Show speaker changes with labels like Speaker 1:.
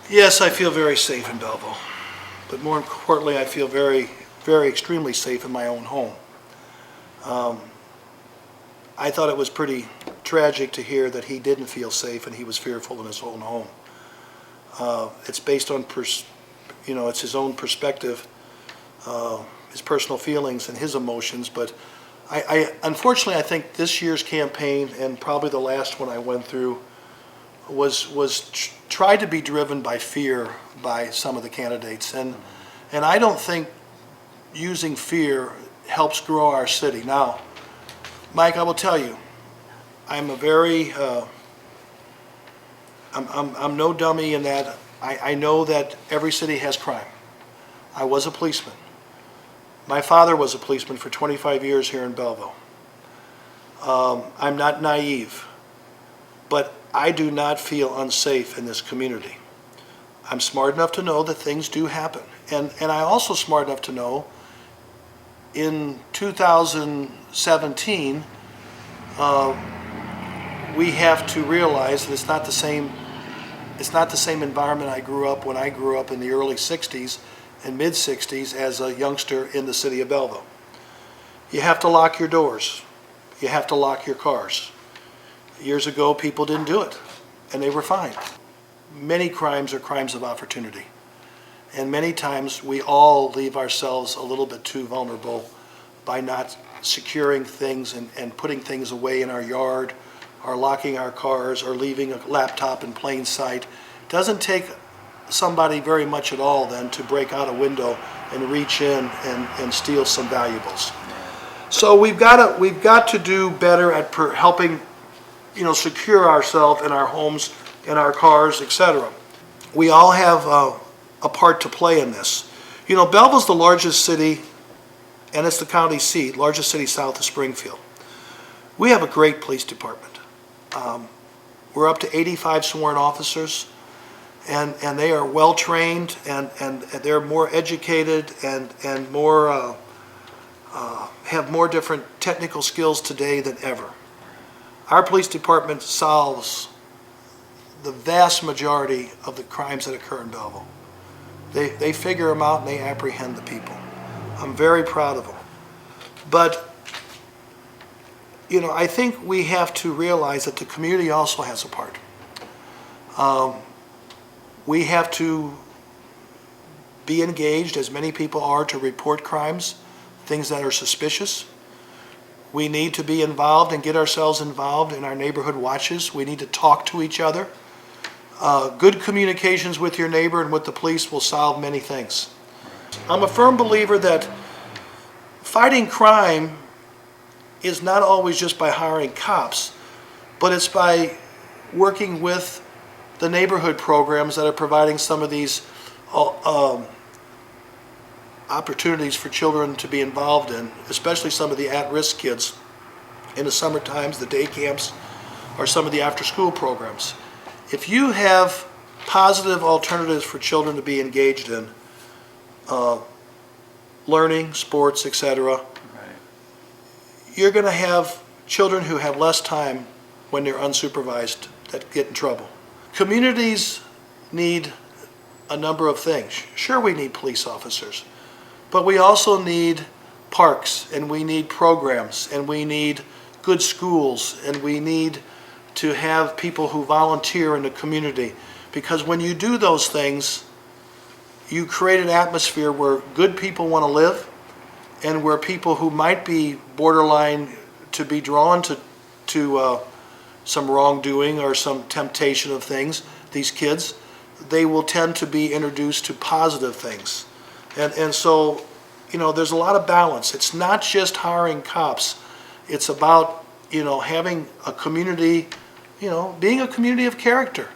Speaker 1: Yes, I feel very safe in Belleville, but more importantly, I feel very extremely safe in my own home. I thought it was pretty tragic to hear that he didn't feel safe and he was fearful in his own home. It's based on, it's his own perspective, his personal feelings and his emotions, but unfortunately, I think this year's campaign and probably the last one I went through was tried to be driven by fear by some of the candidates, and I don't think using fear helps grow our city. Now, Mike, I will tell you, I'm a very I'm no dummy in that I know that every city has crime. I was a policeman. My father was a policeman for 25 years here in Belleville. I'm not naive, but I do not feel unsafe in this community. I'm smart enough to know that things do happen. And I'm also smart enough to know in 2017, we have to realize that it's not the same environment I grew up when I grew up in the early 60s and mid 60s as a youngster in the city of Belleville. You have to lock your doors. You have to lock your cars. Years ago, people didn't do it, and they were fine. Many crimes are crimes of opportunity, and many times we all leave ourselves a little bit too vulnerable by not securing things and putting things away in our yard, or locking our cars, or leaving a laptop in plain sight. It doesn't take somebody very much at all then to break out a window and reach in and steal some valuables. So we've got to do better at helping, secure ourselves in our homes, in our cars, etc. We all have a part to play in this. Belleville's the largest city, and it's the county seat, largest city south of Springfield. We have a great police department. We're up to 85 sworn officers, and they are well trained, and they're more educated and more have more different technical skills today than ever. Our police department solves the vast majority of the crimes that occur in Belleville. They figure them out and they apprehend the people. I'm very proud of them. But I think we have to realize that the community also has a part. We have to be engaged, as many people are, to report crimes, things that are suspicious. We need to be involved and get ourselves involved in our neighborhood watches. We need to talk to each other. Good communications with your neighbor and with the police will solve many things. I'm a firm believer that fighting crime is not always just by hiring cops, but it's by working with the neighborhood programs that are providing some of these opportunities for children to be involved in, especially some of the at-risk kids in the summer times, the day camps, or some of the after-school programs. If you have positive alternatives for children to be engaged in, learning, sports, etc., you're going to have children who have less time when they're unsupervised that get in trouble. Communities need a number of things. Sure, we need police officers, but we also need parks, and we need programs, and we need good schools, and we need to have people who volunteer in the community. Because when you do those things, you create an atmosphere where good people want to live, and where people who might be borderline to be drawn to some wrongdoing or some temptation of things, these kids, they will tend to be introduced to positive things. And so, there's a lot of balance. It's not just hiring cops. It's about, having a community, being a community of character.